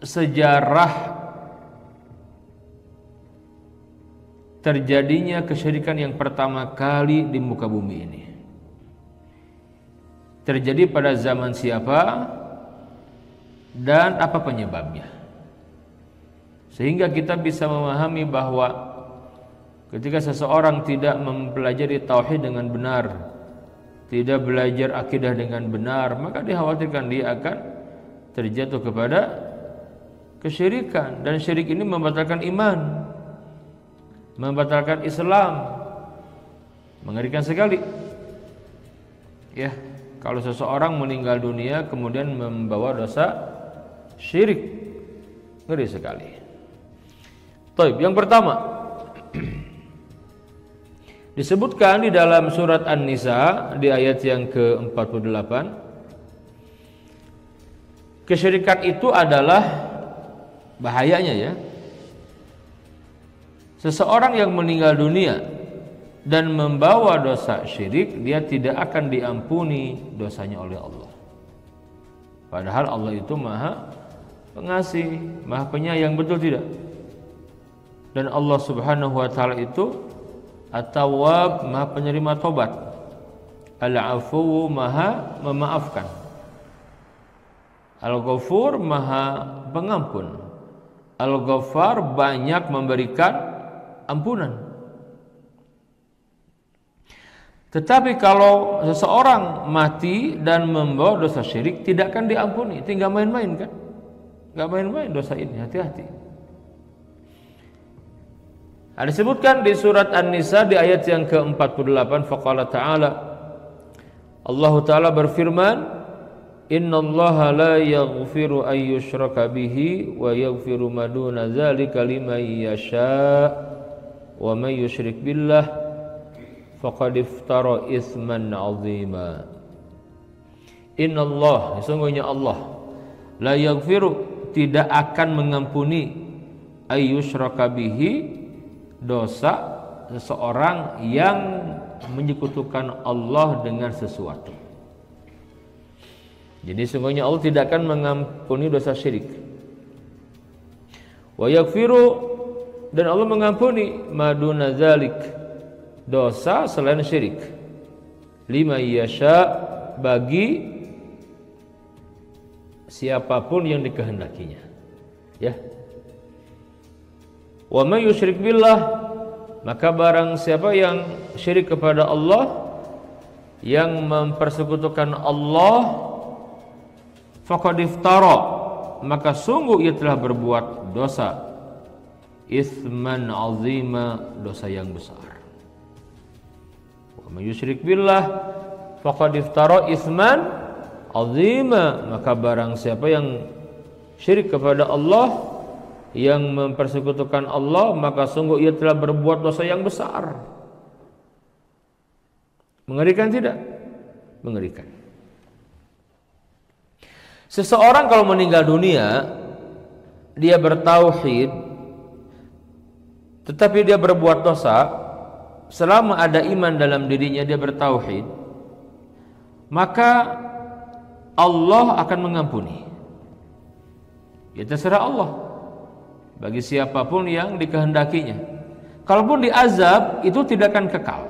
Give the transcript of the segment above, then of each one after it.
sejarah terjadinya kesyirikan yang pertama kali di muka bumi ini. Terjadi pada zaman siapa dan apa penyebabnya. Sehingga kita bisa memahami bahwa ketika seseorang tidak mempelajari tauhid dengan benar, tidak belajar akidah dengan benar, maka dikhawatirkan dia akan terjatuh kepada kesyirikan, dan syirik ini membatalkan iman, membatalkan Islam. Mengerikan sekali. Ya, kalau seseorang meninggal dunia kemudian membawa dosa syirik, ngeri sekali. Taib, yang pertama disebutkan di dalam surat An-Nisa di ayat yang ke-48, kesyirikan itu adalah bahayanya ya. Seseorang yang meninggal dunia dan membawa dosa syirik, dia tidak akan diampuni dosanya oleh Allah. Padahal Allah itu Maha Pengasih, Maha Penyayang, betul tidak? Dan Allah Subhanahu wa taala itu At-Tawwab, Maha penerima tobat, Al-Afu, Maha memaafkan, Al-Ghafur, Maha pengampun, Al-Ghaffar, banyak memberikan ampunan. Tetapi kalau seseorang mati dan membawa dosa syirik, tidak akan diampuni. Tinggal main-main kan? Gak main-main dosa ini, hati-hati. Ada disebutkan di surat An-Nisa di ayat yang ke-48, faqala ta'ala, Allah Ta'ala berfirman, innallaha la yaghfiru an yushraka bihi wa yaghfiru ma duna dzalika liman yasha wa may yusyrik billah faqad iftara itsman 'azima. Innallah, sesungguhnya Allah, la yaghfiru, tidak akan mengampuni, ayyusyraka bihi, dosa seseorang yang menyekutukan Allah dengan sesuatu. Jadi sesungguhnya Allah tidak akan mengampuni dosa syirik. Wa yaghfiru, dan Allah mengampuni maduna dzalik, dosa selain syirik, lima yasha, bagi siapapun yang dikehendakinya. Ya. Wa may yusyrik billah, maka barang siapa yang syirik kepada Allah, yang mempersekutukan Allah, faqad iftara, maka sungguh ia telah berbuat dosa, itsman 'azima, dosa yang besar. Wa may yusyrik billah faqad iftara itsman 'azima, maka barang siapa yang syirik kepada Allah, yang mempersekutukan Allah, maka sungguh ia telah berbuat dosa yang besar. Mengerikan tidak? Mengerikan. Seseorang kalau meninggal dunia, dia bertauhid, tetapi dia berbuat dosa, selama ada iman dalam dirinya, dia bertauhid, maka Allah akan mengampuni. Ya terserah Allah, bagi siapapun yang dikehendakinya. Kalaupun diazab, itu tidak akan kekal.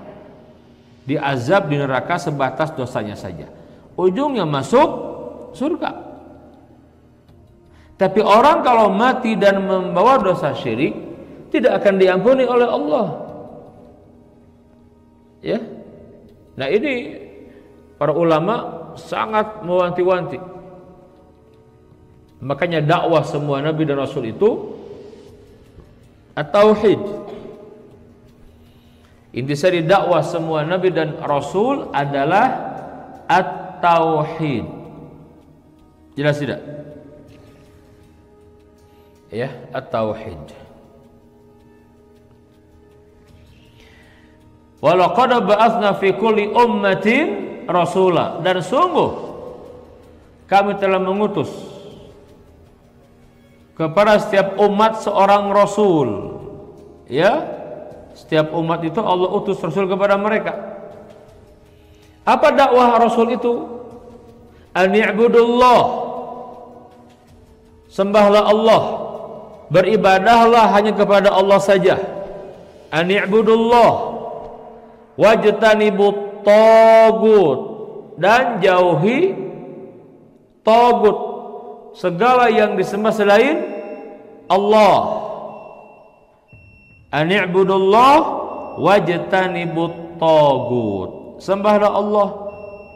Diazab di neraka sebatas dosanya saja, ujungnya masuk surga. Tapi orang kalau mati dan membawa dosa syirik, tidak akan diampuni oleh Allah. Ya. Nah, ini para ulama sangat mewanti-wanti. Makanya dakwah semua nabi dan rasul itu at-tauhid. Intisari dakwah semua nabi dan rasul adalah at-tauhid. Jelas tidak? Ya, at-tauhid. Wa laqad ba'atsna fi kulli ummatin rasula, dan sungguh kami telah mengutus kepada setiap umat seorang rasul. Ya, setiap umat itu Allah utus rasul kepada mereka. Apa dakwah rasul itu? An i'budullah, Sembahlah Allah, beribadahlah hanya kepada Allah saja. Ani'budullah wajtanibut tagut, dan jauhi tagut, segala yang disembah selain Allah. Ani'budullah wajtanibut tagut, sembahlah Allah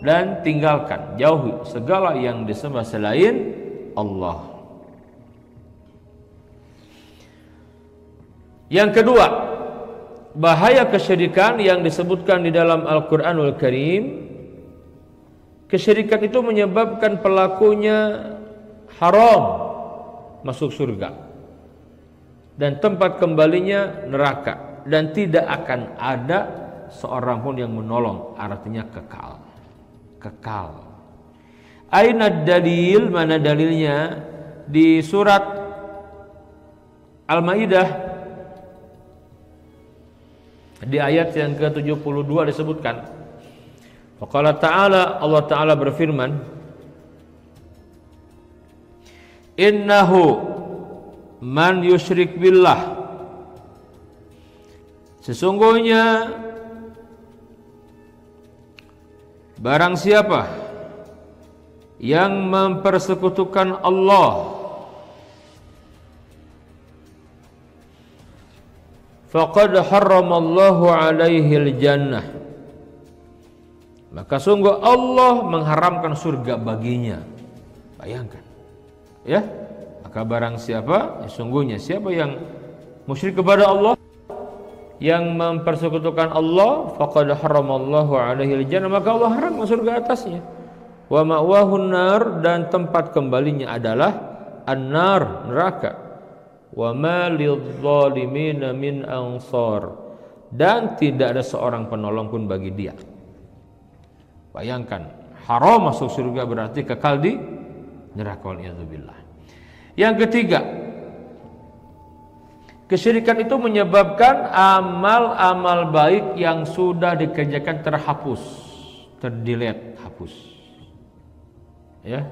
dan tinggalkan, jauhi segala yang disembah selain Allah. Yang kedua, bahaya kesyirikan yang disebutkan di dalam Al-Quranul Karim. Kesyirikan itu menyebabkan pelakunya haram masuk surga dan tempat kembalinya neraka, dan tidak akan ada seorang pun yang menolong, artinya kekal. Aina dalil, mana dalilnya? Di surat Al-Maidah di ayat yang ke-72 disebutkan, faqala ta'ala, Allah Ta'ala berfirman, innahu man yusyrik billah, sesungguhnya barang siapa yang mempersekutukan Allah, faqad harramallahu alaihil jannah, maka sungguh Allah mengharamkan surga baginya. Bayangkan, ya. Maka barang siapa, sesungguhnya siapa yang musyrik kepada Allah, yang mempersekutukan Allah, faqad harramallahu alaihil jannah, maka Allah haramkan surga atasnya. Wa ma'wahun nar, dan tempat kembalinya adalah an-nar, neraka. Wa ma lidh-dhalimina min ansar, dan tidak ada seorang penolong pun bagi dia. Bayangkan, haram masuk surga berarti kekal di neraka, waliyadzubillah. Yang ketiga, kesyirikan itu menyebabkan amal-amal baik yang sudah dikerjakan terhapus, terdelete, hapus. Ya.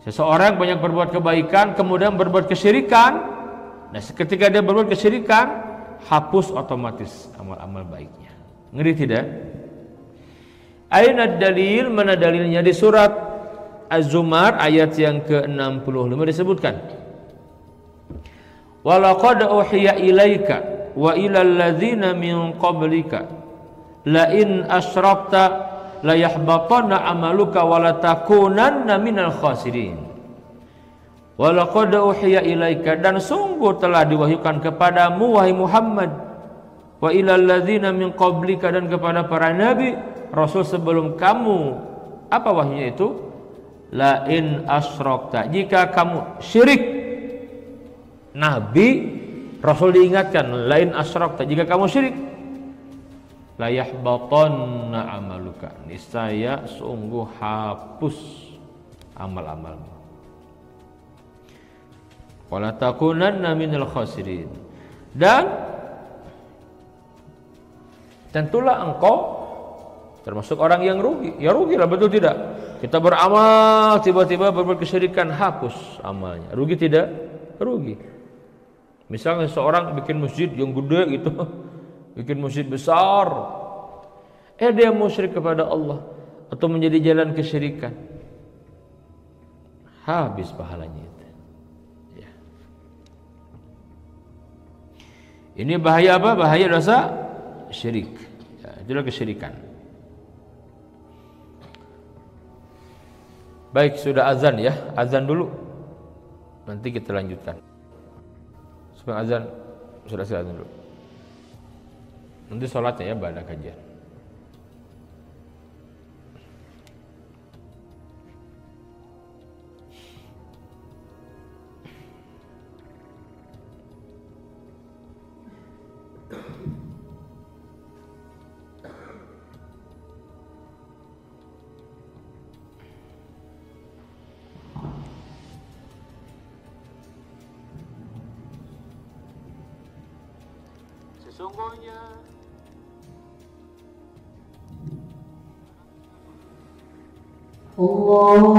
Seseorang banyak berbuat kebaikan, kemudian berbuat kesyirikan. Nah, ketika dia berbuat kesyirikan, hapus otomatis amal-amal baiknya. Ngeri tidak? Aina dalil, mana dalilnya? Di surat Az-Zumar ayat yang ke-65 disebutkan, walaqad uhiya ilaika wa ilal ladzina min qablika la in asyrakta la yahbatanna amaluka wa la takunanna minal khasirin. Walaqad uhiya ilaika, dan sungguh telah diwahyukan kepadamu wahai Muhammad, wa ilal ladzina min qablika, dan kepada para nabi rasul sebelum kamu. Apa wahyunya itu? La in asyrakta, jika kamu syirik. Nabi rasul diingatkan, la in asyrakta, jika kamu syirik, la yahbatanna amaluka, niscaya sungguh hapus amal-amalmu, wala takunanna minal khasirin, dan tentulah engkau termasuk orang yang rugi. Ya rugilah, betul tidak? Kita beramal, tiba-tiba berbuat kesyirikan, hapus amalnya. Rugi tidak? Rugi. Misalnya seorang bikin masjid yang gede gitu, bikin masjid besar, dia musyrik kepada Allah atau menjadi jalan kesyirikan, habis pahalanya itu. Ya. Ini bahaya apa? Bahaya dosa syirik. Ya, itulah kesyirikan. Baik, sudah azan ya, azan dulu, nanti kita lanjutkan. Sebelum azan, sudah azan dulu. Nanti sholatnya ya pada kajian. Sesungguhnya Allah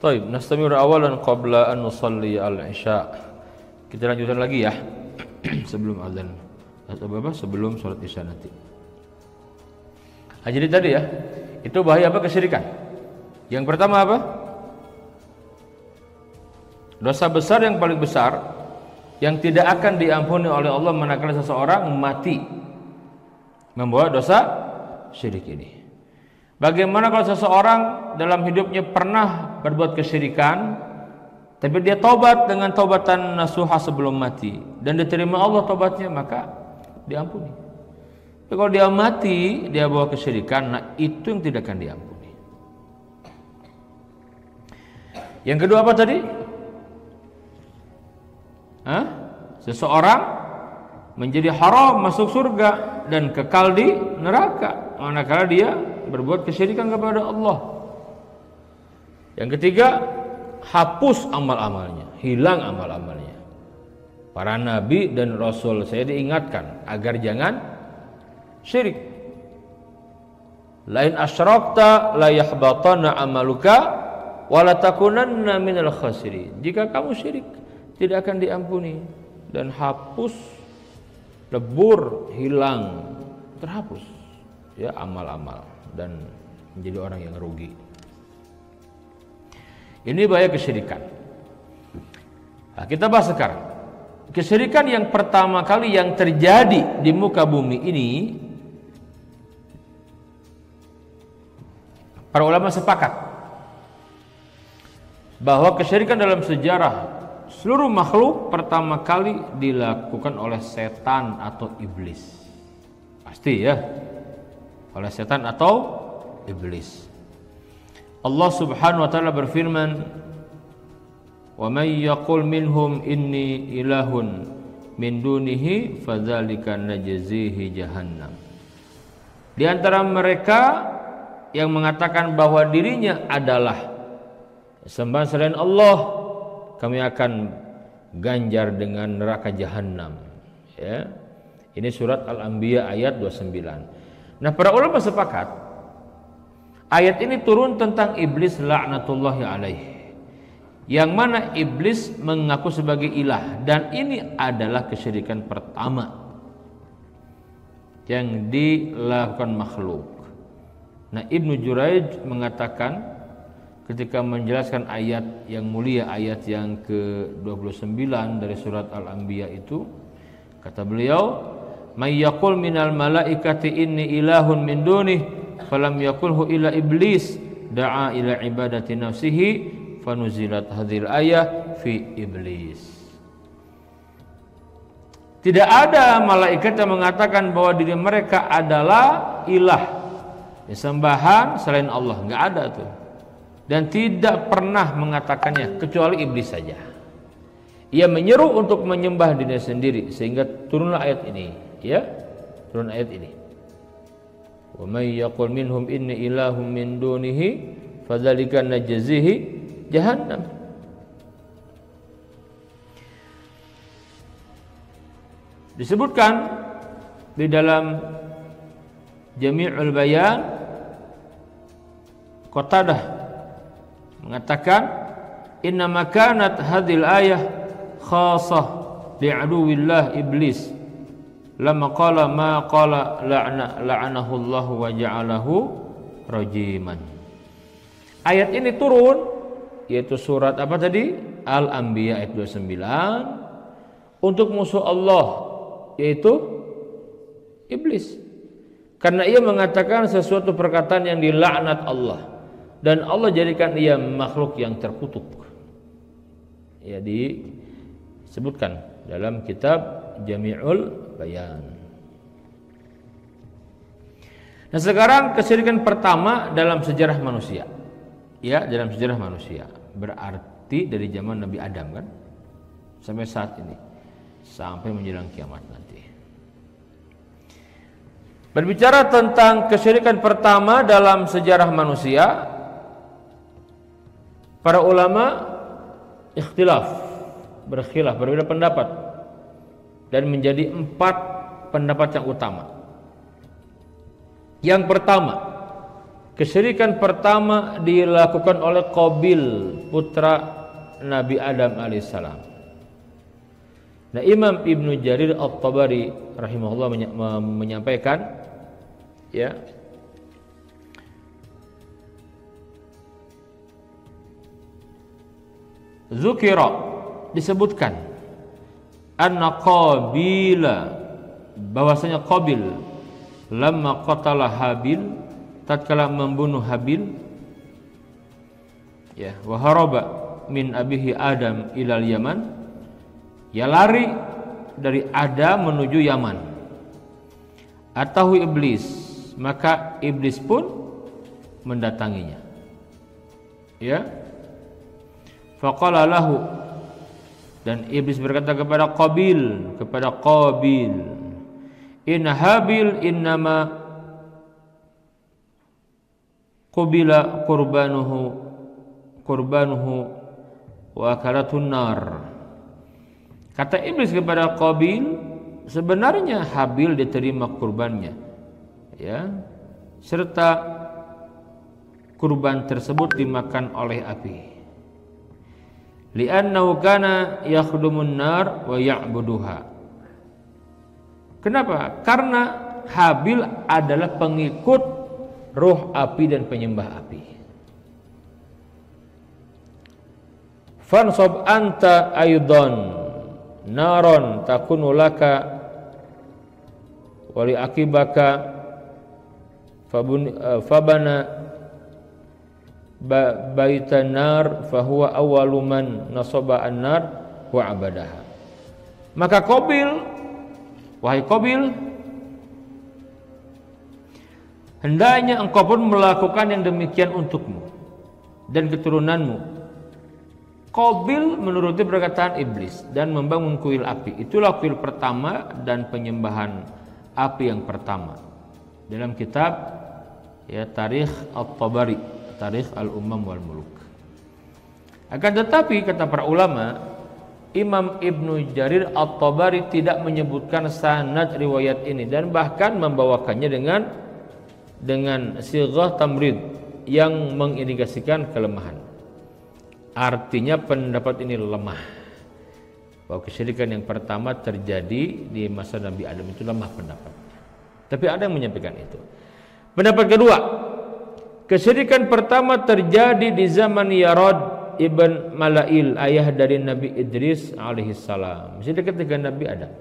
Baik, nastamir awalan qabla an nusalli al-isya. Kita lanjutkan lagi ya. Sebelum azan. Sebelum salat isya nanti. Jadi tadi ya, itu bahaya apa? Kesyirikan. Yang pertama apa? Dosa besar yang paling besar yang tidak akan diampuni oleh Allah manakala seseorang mati membawa dosa syirik ini. Bagaimana kalau seseorang dalam hidupnya pernah berbuat kesyirikan, tapi dia tobat dengan taubatan nasuha sebelum mati dan diterima Allah tobatnya, maka diampuni. Tapi kalau dia mati, dia bawa kesyirikan, nah itu yang tidak akan diampuni. Yang kedua apa tadi? Seseorang menjadi haram masuk surga dan kekal di neraka manakala dia berbuat kesyirikan kepada Allah. Yang ketiga, hapus amal-amalnya, hilang amal-amalnya. Para nabi dan rasul saya diingatkan agar jangan syirik. Lain asyrakta la yahbatanna amaluka wa la takunanna minal khasirin. Jika kamu syirik, tidak akan diampuni dan hapus, lebur, hilang, terhapus ya amal-amal dan menjadi orang yang rugi. Ini bahaya kesyirikan. Nah, kita bahas sekarang. Kesyirikan yang pertama kali yang terjadi di muka bumi ini, para ulama sepakat bahwa kesyirikan dalam sejarah seluruh makhluk pertama kali dilakukan oleh setan atau iblis. Pasti ya, oleh setan atau iblis. Allah Subhanahu wa taala berfirman, "Wa may yaqul minhum inni ilahun min dunihi fadzalika najzihi jahannam." Di antara mereka yang mengatakan bahwa dirinya adalah sembahan selain Allah, kami akan ganjar dengan neraka jahanam. Ya. Ini surat Al-Anbiya ayat 29. Nah, para ulama sepakat ayat ini turun tentang iblis laknatullahi alaih, yang mana iblis mengaku sebagai ilah, dan ini adalah kesyirikan pertama yang dilakukan makhluk. Nah, Ibnu Juraij mengatakan ketika menjelaskan ayat yang mulia, ayat yang ke-29 dari surat Al-Anbiya itu, kata beliau, "May yaqul minal malaikati inni ilahun min dunih falam yaqulhu illa iblis da'a ila ibadati nafsihi fanuzilat hadhil ayah fi iblis." Tidak ada malaikat yang mengatakan bahwa diri mereka adalah ilah, sembahan selain Allah, enggak ada tuh. Dan tidak pernah mengatakannya kecuali iblis saja. Ia menyeru untuk menyembah dirinya sendiri, sehingga turunlah ayat ini, ya. Turun ayat ini. Wa may yaqul minhum inni ilahum min dunihi fadzalika najzihi jahannam. Disebutkan di dalam Jami'ul Bayan, Qatadah mengatakan, "Inna makanat hadhil ayah khasah li'aduwillah iblis lama qala ma qala la'anahu Allah wa ja'alahu rajiman." Ayat ini turun, yaitu surat apa tadi? Al-Anbiya ayat 29, untuk musuh Allah, yaitu iblis, karena ia mengatakan sesuatu perkataan yang dilaknat Allah, dan Allah jadikan ia makhluk yang terkutuk. Ya, disebutkan dalam kitab Jami'ul Bayan. Nah, sekarang kesyirikan pertama dalam sejarah manusia. Ya, dalam sejarah manusia. Berarti dari zaman Nabi Adam kan sampai saat ini, sampai menjelang kiamat nanti. Berbicara tentang kesyirikan pertama dalam sejarah manusia, para ulama berkhilaf, berbeda pendapat, dan menjadi 4 pendapat yang utama. Yang pertama, kesyirikan pertama dilakukan oleh Qabil, putra Nabi Adam alaihissalam. Nah, Imam Ibnu Jarir At-Tabari rahimahullah menyampaikan, ya, Zukira, disebutkan anna Qabila, bahwasanya Qabil lamma qatala Habil, tatkala membunuh Habil, ya, wa haraba min abihi Adam ilal Yaman, ya lari dari Adam menuju Yaman. Atahu iblis, maka iblis pun mendatanginya, ya. Faqala lahu, dan iblis berkata kepada Qabil, inna Habil innama qubila qurbanuhu wa akalatun nar. Kata iblis kepada Qabil, sebenarnya Habil diterima kurbannya, ya, serta kurban tersebut dimakan oleh api. li'annahu kana yakhdumun nar wa ya'buduha. Kenapa? Karena Habil adalah pengikut roh api dan penyembah api. Fansab anta aidan naron takunu laka wali akibaka fabana baitan nar fahuwa awwalu man nasaba an-nar wa abadaha. Maka Qabil, wahai Qabil, hendaknya engkau pun melakukan yang demikian untukmu dan keturunanmu. Qabil menuruti perkataan iblis dan membangun kuil api. Itulah kuil pertama dan penyembahan api yang pertama. Dalam kitab ya Tarikh At-Tabari, Tarikh Al-Ummam wal Muluk. Akan tetapi kata para ulama, Imam Ibnu Jarir At-Tabari tidak menyebutkan sanad riwayat ini dan bahkan membawakannya dengan sighah tamrid yang mengindikasikan kelemahan. Artinya pendapat ini lemah, bahwa kesyirikan yang pertama terjadi di masa Nabi Adam itu lemah pendapatnya. Tapi ada yang menyampaikan itu. Pendapat kedua, kesyirikan pertama terjadi di zaman Yarad ibn Malail, ayah dari Nabi Idris alaihissalam, masih ketika Nabi Adam.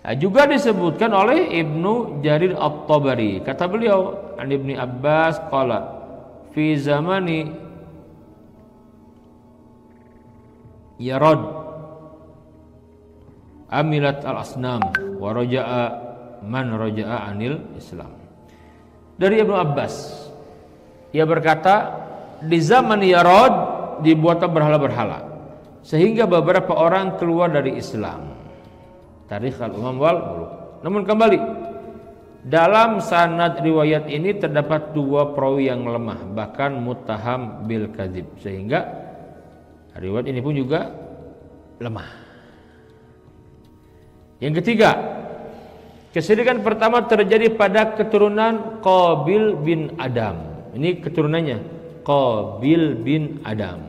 Nah, juga disebutkan oleh Ibnu Jarir At-Tabari, kata beliau, an Ibni Abbas qala fi zamani Yarad amilat al-asnam wa raja'a man raja'a anil Islam. Dari Ibnu Abbas, ia berkata, di zaman Yarad dibuatlah berhala-berhala sehingga beberapa orang keluar dari Islam. Tarikh Al-Ummam wal Muluk. Namun kembali, dalam sanad riwayat ini terdapat dua perawi yang lemah, bahkan muttaham bil kadzib, sehingga riwayat ini pun juga lemah. Yang ketiga, kesyirikan pertama terjadi pada keturunan Qabil bin Adam. Ini keturunannya, Qabil bin Adam.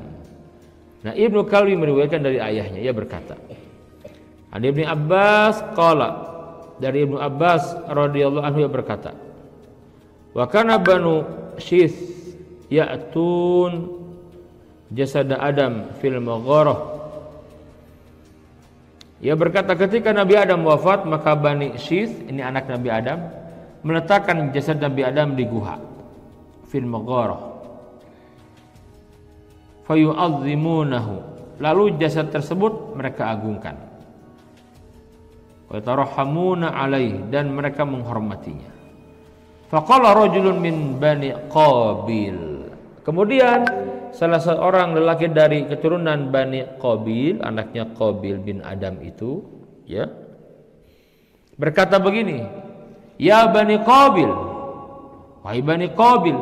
Nah, Ibnu Kalbi meriwayatkan dari ayahnya, ia berkata, an Ibni Abbas qala, dari Ibnu Abbas radhiyallahu anhu ia berkata, wa kana banu Syith ya'tun jasad Adam fil magharah. Ia berkata, ketika Nabi Adam wafat, maka Bani Syith, ini anak Nabi Adam, meletakkan jasad Nabi Adam di guha fil magharah. Fayu'azzimunahu, lalu jasad tersebut mereka agungkan. Wa yatarhamuna alaihi, dan mereka menghormatinya. Faqala rajulun min Bani Qabil, kemudian salah seorang lelaki dari keturunan Bani Qabil, anaknya Qabil bin Adam itu, ya, berkata begini, ya Bani Qabil, wahai Bani Qabil,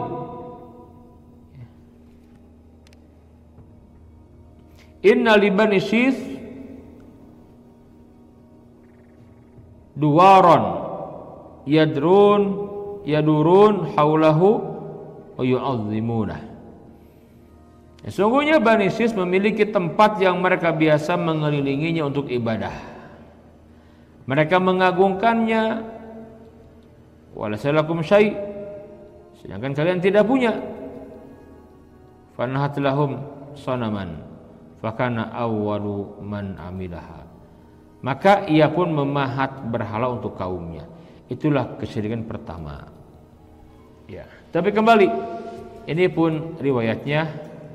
inna li Bani Syith duwaron yadurun haulahu wa yu'azzimunah. Sesungguhnya Bani Syith memiliki tempat yang mereka biasa mengelilinginya untuk ibadah. Mereka mengagungkannya. Walaysa lakum syai', sedangkan kalian tidak punya. Fanahat lahum sanaman fakana awwalu man amilaha. Maka ia pun memahat berhala untuk kaumnya. Itulah kesyirikan pertama. Ya, tapi kembali, ini pun riwayatnya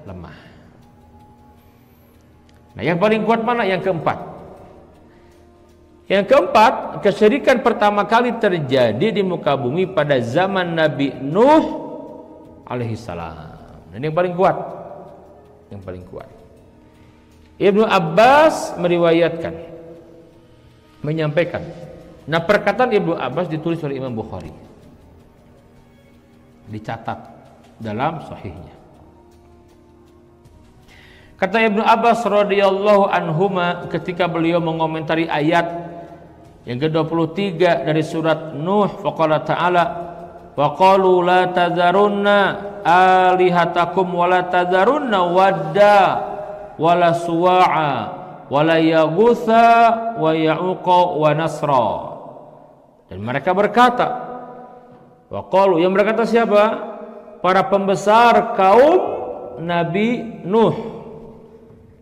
lemah. Nah, yang paling kuat mana? Yang keempat. Yang keempat, kesyirikan pertama kali terjadi di muka bumi pada zaman Nabi Nuh alaihissalam. Ini yang paling kuat. Yang paling kuat. Ibnu Abbas meriwayatkan, menyampaikan. Nah, perkataan Ibnu Abbas ditulis oleh Imam Bukhari, dicatat dalam sahihnya. Kata Ibnu Abbas radhiyallahu anhuma ketika beliau mengomentari ayat yang ke-23 dari surat Nuh, faqala ta'ala wa qalu la tadharunna alihatakum wa la tadharunna wadda wala suwa'a wala yaghutha wa ya'uqa wa nasra. Dan mereka berkata, wa qalu, yang berkata siapa? Para pembesar kaum Nabi Nuh.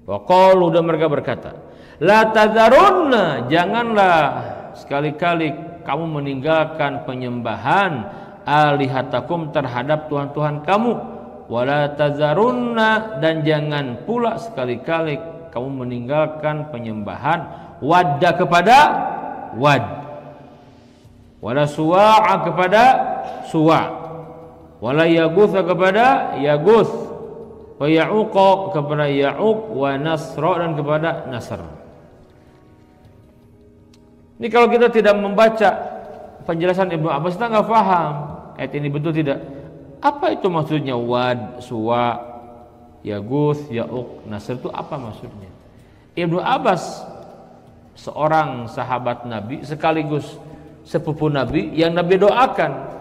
Wa qalu, dan mereka berkata, la tadharunna, janganlah sekali-kali kamu meninggalkan penyembahan alihatakum terhadap tuhan-tuhan kamu, wala tadharunna, dan jangan pula sekali-kali kamu meninggalkan penyembahan wadda kepada wad, wala suwa'a kepada suwa', wala yaghutha kepada yaguth, wa ya'uqa kepada ya'uq, wa nasra, dan kepada nasr. Ini kalau kita tidak membaca penjelasan Ibnu Abbas, kita nggak paham ayat ini betul tidak. Apa itu maksudnya wad, suwa, yaguth, ya'uq, nasr, itu apa maksudnya? Ibnu Abbas seorang sahabat Nabi sekaligus sepupu Nabi yang Nabi doakan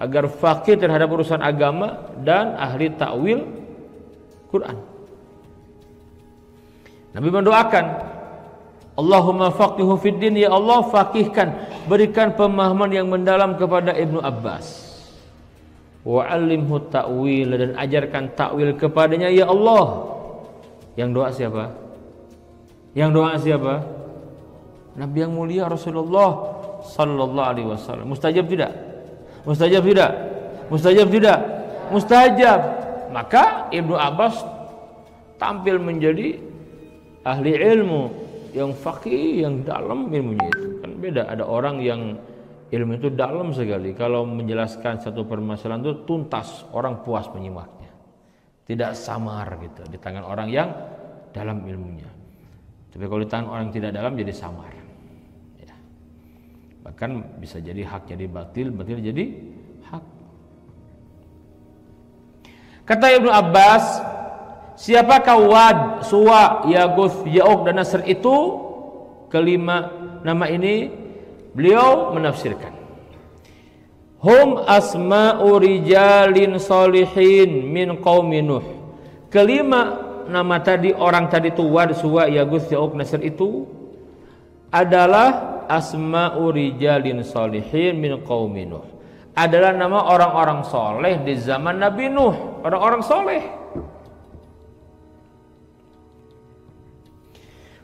agar faqih terhadap urusan agama dan ahli takwil Quran. Nabi mendoakan, Allahumma faqihu fid din, ya Allah faqihkan, berikan pemahaman yang mendalam kepada Ibnu Abbas. Wa 'allimhu ta'wil, dan ajarkan takwil kepadanya ya Allah. Yang doa siapa? Yang doa siapa? Nabi yang mulia Rasulullah sallallahu alaihi wasallam. Mustajab tidak? Mustajab tidak? Mustajab tidak? Mustajab. Maka Ibnu Abbas tampil menjadi ahli ilmu yang faqih, yang dalam ilmunya itu. Kan beda, ada orang yang ilmu itu dalam sekali, kalau menjelaskan satu permasalahan itu tuntas, orang puas menyimaknya, tidak samar gitu di tangan orang yang dalam ilmunya. Tapi kalau di tangan orang yang tidak dalam jadi samar ya. Bahkan bisa jadi hak jadi batil, batil jadi hak. Kata Ibnu Abbas, siapakah wad, suwa, yaguth, ya'uq, dan nasr itu? Kelima nama ini beliau menafsirkan, hum asma'u rijalin solihin min qaumi Nuh. Kelima nama tadi, orang tadi itu wad, suwa, yaguth, ya'uq, nasr itu adalah asma'u rijalin solihin min qaumi Nuh, adalah nama orang-orang soleh di zaman Nabi Nuh, orang-orang soleh.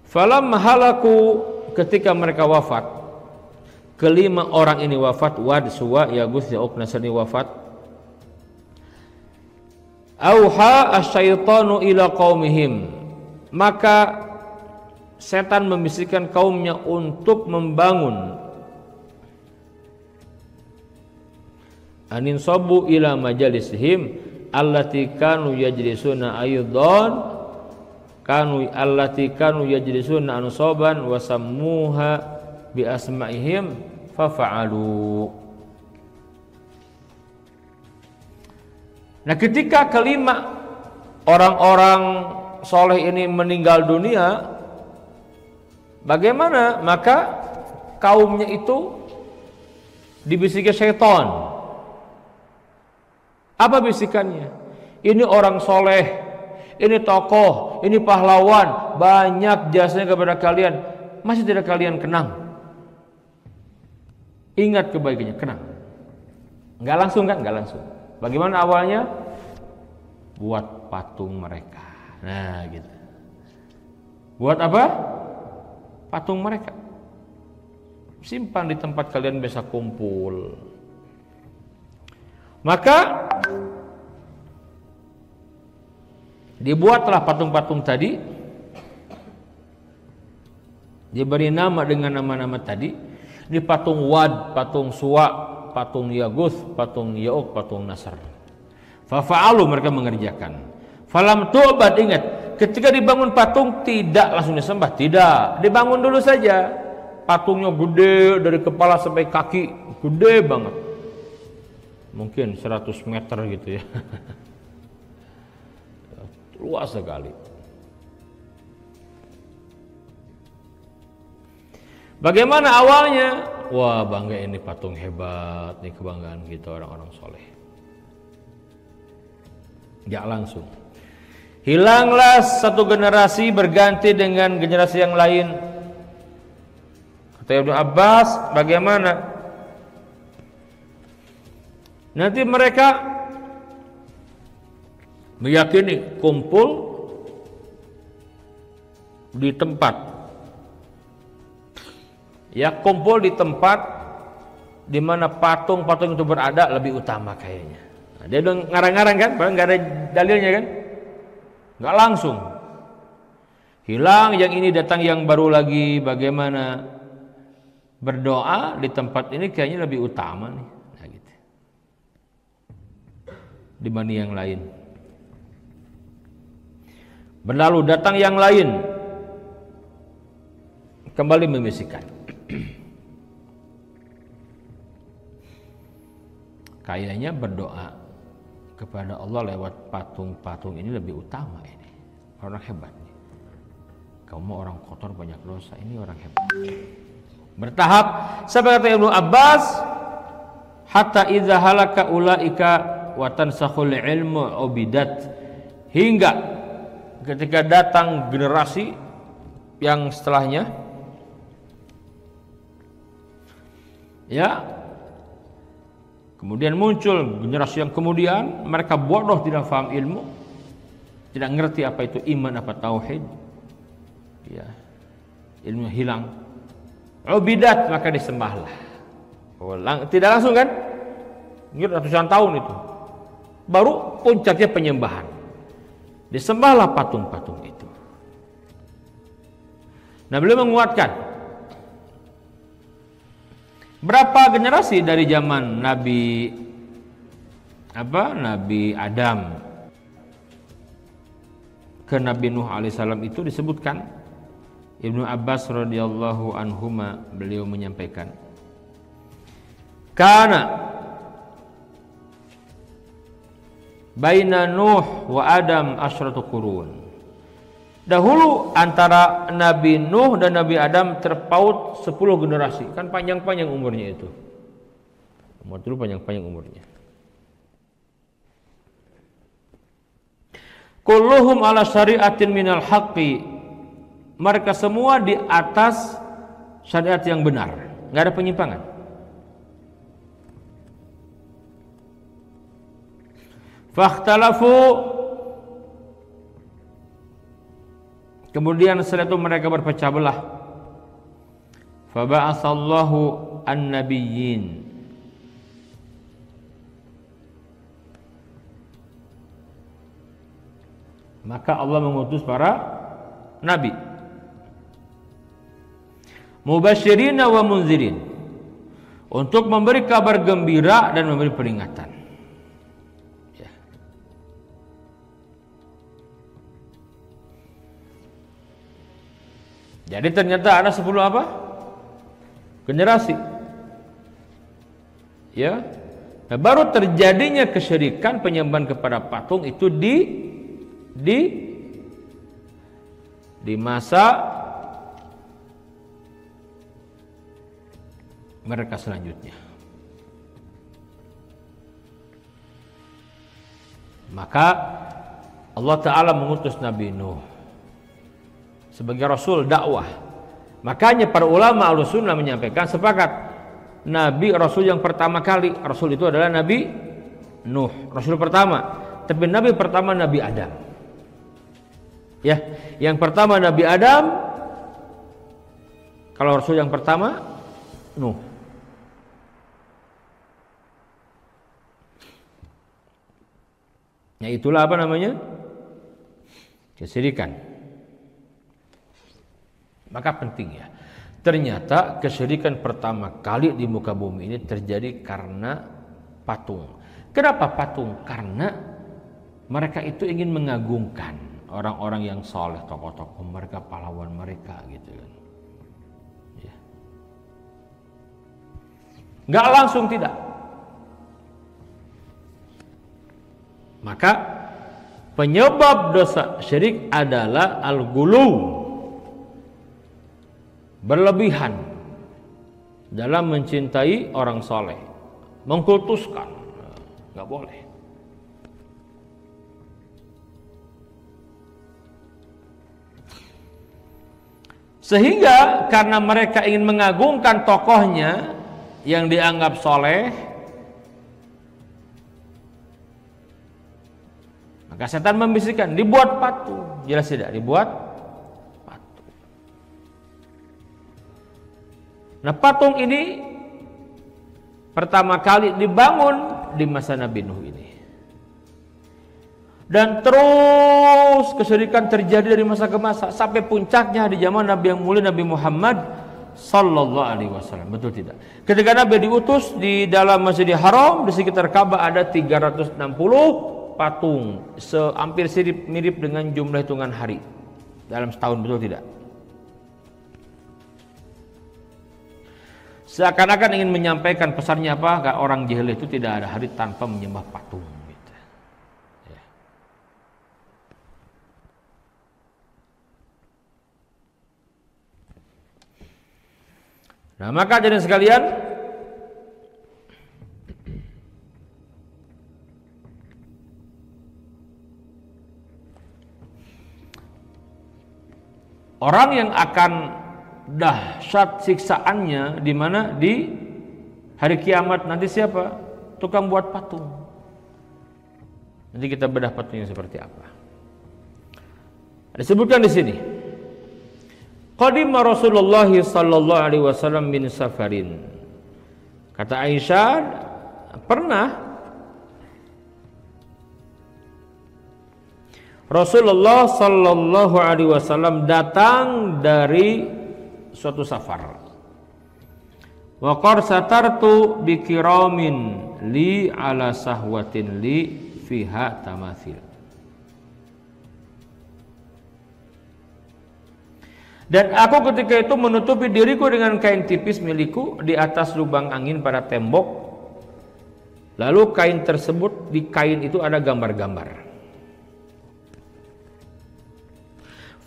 Falam halaku, ketika mereka wafat, kelima orang ini wafat, wad, suwa, yaguth, ya'uq, nasr ini wafat. Auha asyaitanu ila qaumihim, maka setan membisikkan kaumnya untuk membangun anin sabu ila majalisihim allati kanu yajlisuna aydan kanu allati kanu yajlisuna ansaban wa sammuha bi asma'ihim fafa'alu. Nah, ketika kelima orang-orang soleh ini meninggal dunia, bagaimana? Maka kaumnya itu dibisiki syaitan. Apa bisikannya? Ini orang soleh, ini tokoh, ini pahlawan, banyak jasanya kepada kalian, masih tidak kalian kenang? Ingat kebaikannya, kenang. Enggak langsung kan? Enggak langsung. Bagaimana awalnya? Buat patung mereka. Nah, gitu. Buat apa? Patung mereka. Simpan di tempat kalian biasa kumpul. Maka dibuatlah patung-patung tadi, diberi nama dengan nama-nama tadi. Ini patung wad, patung suwa, patung yaguth, patung ya'uq, patung nasr. Fafa'alu, mereka mengerjakan. Falam tu'bad, ingat, ketika dibangun patung tidak langsung disembah, tidak, dibangun dulu saja. Patungnya gede dari kepala sampai kaki, gede banget, mungkin 100 meter gitu ya. Luas sekali. Bagaimana awalnya? Wah, bangga, ini patung hebat, ini kebanggaan kita orang-orang soleh. Gak langsung. Hilanglah satu generasi berganti dengan generasi yang lain. Kata Ibnu Abbas, bagaimana? Nanti mereka meyakini kumpul di tempat, ya kumpul di tempat di mana patung-patung itu berada lebih utama kayaknya. Nah, dia udah ngarang-ngarang kan, padahal nggak ada dalilnya kan, nggak langsung. Hilang yang ini, datang yang baru lagi. Bagaimana berdoa di tempat ini kayaknya lebih utama nih, nah, gitu, dibanding yang lain. Berlalu datang yang lain, kembali membisikkan, kayaknya berdoa kepada Allah lewat patung-patung ini lebih utama. Ini orang hebat nih. Kamu orang kotor banyak dosa, ini orang hebat. Bertahap sampai kata Ibnu Abbas, hatta idza halaka ulaika wa tansakhul ilmu ubidat, hingga ketika datang generasi yang setelahnya, ya, kemudian muncul generasi yang kemudian mereka bodoh, tidak paham ilmu, tidak ngerti apa itu iman, apa tauhid, ya, ilmu hilang, ubidat, maka disembahlah. Tidak langsung kan, ratusan tahun itu baru puncaknya penyembahan, disembahlah patung-patung itu. Nah, beliau menguatkan berapa generasi dari zaman Nabi Adam ke Nabi Nuh alaihissalam itu disebutkan. Ibnu Abbas radhiyallahu anhuma, beliau menyampaikan, kana baina Nuh wa Adam asyratu qurun. Dahulu antara Nabi Nuh dan Nabi Adam terpaut 10 generasi. Kan panjang-panjang umurnya itu. Umur dulu panjang-panjang umurnya. Kulluhum ala syari'atin minal haqqi. Mereka semua di atas syariat yang benar, enggak ada penyimpangan. Fakhtalafu, kemudian setelah itu mereka berpecah belah. Faba'atsallahu an-nabiyyin, maka Allah mengutus para nabi, mubasysyirin wa munzirin, untuk memberi kabar gembira dan memberi peringatan. Jadi ternyata ada 10 apa? Generasi. Ya. Nah, baru terjadinya kesyirikan, penyembahan kepada patung itu di masa mereka selanjutnya. Maka Allah Ta'ala mengutus Nabi Nuh sebagai rasul dakwah. Makanya para ulama Ahlussunnah menyampaikan sepakat, nabi rasul yang pertama kali rasul itu adalah Nabi Nuh, rasul pertama. Tapi nabi pertama Nabi Adam. Ya, yang pertama Nabi Adam. Kalau rasul yang pertama Nuh. Ya, itulah apa namanya? Kesyirikan. Maka penting ya, ternyata kesyirikan pertama kali di muka bumi ini terjadi karena patung. Kenapa patung? Karena mereka itu ingin mengagungkan orang-orang yang soleh, tokoh-tokoh mereka, pahlawan mereka gitu kan. Ya. Nggak langsung, tidak. Maka penyebab dosa syirik adalah al-ghulu, berlebihan dalam mencintai orang soleh, mengkultuskan, nggak boleh. Sehingga karena mereka ingin mengagungkan tokohnya yang dianggap soleh, maka setan membisikkan, dibuat patung. Jelas tidak? Dibuat patung. Nah, patung ini pertama kali dibangun di masa Nabi Nuh ini. Dan terus kesyirikan terjadi dari masa ke masa sampai puncaknya di zaman Nabi yang mulia Nabi Muhammad sallallahu alaihi wasallam. Betul tidak? Ketika Nabi diutus di dalam Masjidil Haram, di sekitar Ka'bah ada 360 patung, hampir mirip dengan jumlah hitungan hari dalam setahun. Betul tidak? Seakan-akan ingin menyampaikan pesannya apa? Orang jahil itu tidak ada hari tanpa menyembah patung. Nah, maka hadirin sekalian, orang yang akan dahsyat siksaannya di mana? Di hari kiamat nanti siapa? Tukang buat patung. Nanti kita bedah patungnya seperti apa. Disebutkan di sini. Qadima Rasulullah sallallahu alaihi wasallam min safarin. Kata Aisyah, pernah Rasulullah sallallahu alaihi wasallam datang dari suatu safar. Wa qad satartu bi kiramin li ala sahwatin li fiha tamathil. Dan aku ketika itu menutupi diriku dengan kain tipis milikku di atas lubang angin pada tembok. Lalu kain tersebut, di kain itu ada gambar-gambar.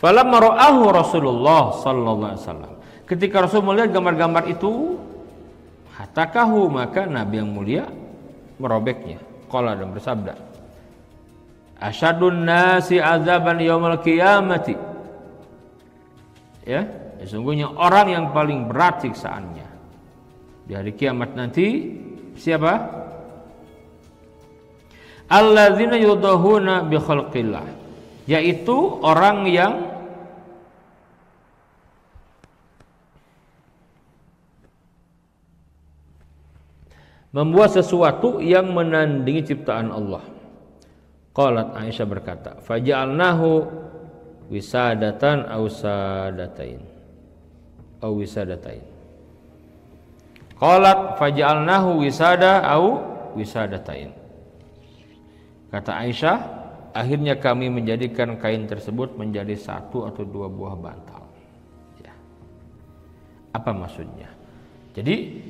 Falamma ra'ahu Rasulullah sallallahu alaihi wasallam. Ketika Rasul melihat gambar-gambar itu, hatakahu, maka Nabi yang mulia merobeknya. Qala dan bersabda, asyadun nasi azaban yaumal qiyamati. Ya, sesungguhnya orang yang paling berat siksaannya di hari kiamat nanti siapa? Alladzina yudahuna bi khalqillah, yaitu orang yang membuat sesuatu yang menandingi ciptaan Allah. Qalat Aisyah berkata, faja'alnahu wisadatan aw sadatain aw wisadatain. Qalat faj'alnahu wisada aw wisadatain. Kata Aisyah, akhirnya kami menjadikan kain tersebut menjadi satu atau dua buah bantal. Ya. Apa maksudnya? Jadi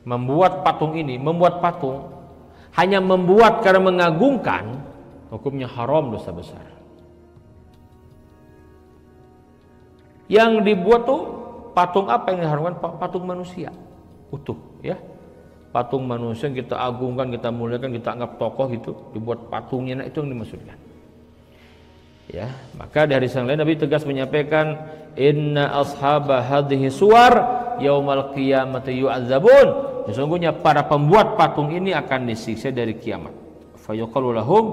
membuat patung ini, membuat patung hanya membuat karena mengagungkan, hukumnya haram, dosa besar. Yang dibuat tuh patung apa yang diharamkan? Patung manusia utuh, ya. Patung manusia yang kita agungkan, kita muliakan, kita anggap tokoh itu, dibuat patungnya, nah itu yang dimaksudkan. Ya, maka dari sang lain Nabi tegas menyampaikan, inna ashaba hadhihi suwar yaumal qiyamati yu'adzabun. Sesungguhnya para pembuat patung ini akan disiksa dari kiamat. Fayuqalu lahum,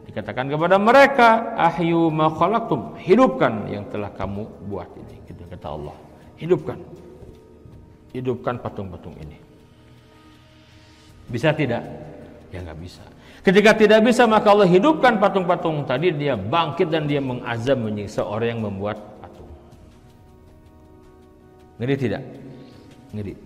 dikatakan kepada mereka, ahyu ma khalaqtum, hidupkan yang telah kamu buat ini, gitu kata Allah. Hidupkan patung-patung ini. Bisa tidak? Ya nggak bisa. Ketika tidak bisa, maka Allah hidupkan patung-patung tadi, dia bangkit dan dia mengazab, menyiksa orang yang membuat patung. Ngeri tidak? Ngeri.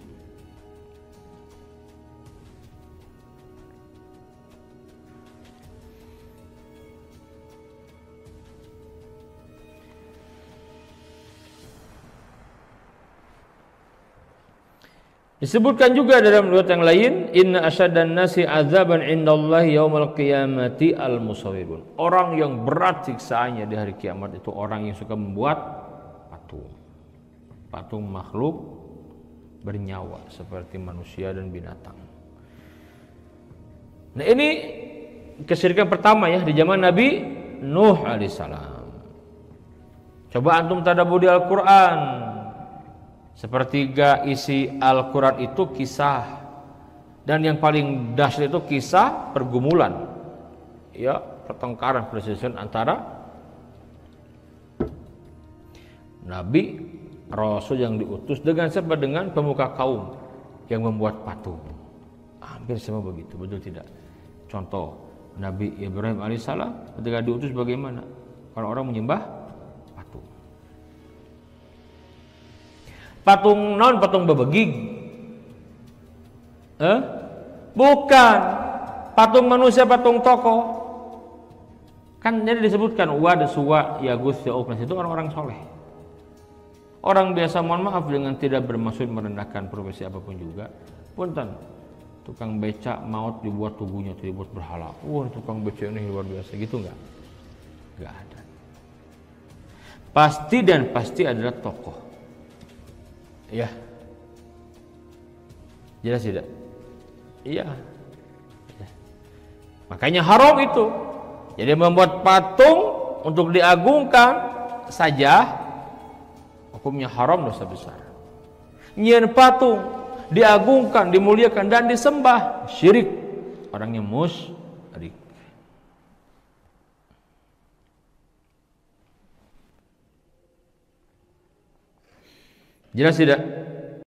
Disebutkan juga dalam riwayat yang lain, inna asyaddan nasi azaban indallahi yaumal qiyamati al-musawwirun. Orang yang berat siksaannya di hari kiamat itu orang yang suka membuat patung. Patung makhluk bernyawa seperti manusia dan binatang. Nah, ini kesyirikan pertama ya di zaman Nabi Nuh alaihissalam. Coba antum tadabbur di Al-Qur'an. Sepertiga isi Al-Qur'an itu kisah. Dan yang paling dahsyat itu kisah pergumulan. Ya, pertengkaran perselisihan antara Nabi Rasul yang diutus dengan siapa? Dengan pemuka kaum yang membuat patung. Hampir semua begitu, betul tidak? Contoh, Nabi Ibrahim alaihissalam ketika diutus bagaimana? Orang-orang menyembah patung. Patung non patung bebegig. Bukan patung manusia, patung tokoh. Kan jadi disebutkan Wad, Suwa, Yagus, Ya'uq, itu orang-orang soleh. Orang biasa, mohon maaf, dengan tidak bermaksud merendahkan profesi apapun juga. Punten, tukang becak maut dibuat tubuhnya, dibuat berhala. Wah, tukang becak ini luar biasa, gitu enggak? Enggak ada. Pasti dan pasti adalah tokoh. Ya. Jelas tidak? Iya. Makanya haram itu. Jadi membuat patung untuk diagungkan saja hukumnya haram, dosa besar. Nyian patung diagungkan, dimuliakan dan disembah, syirik. Orangnya musyrik. Jelas tidak?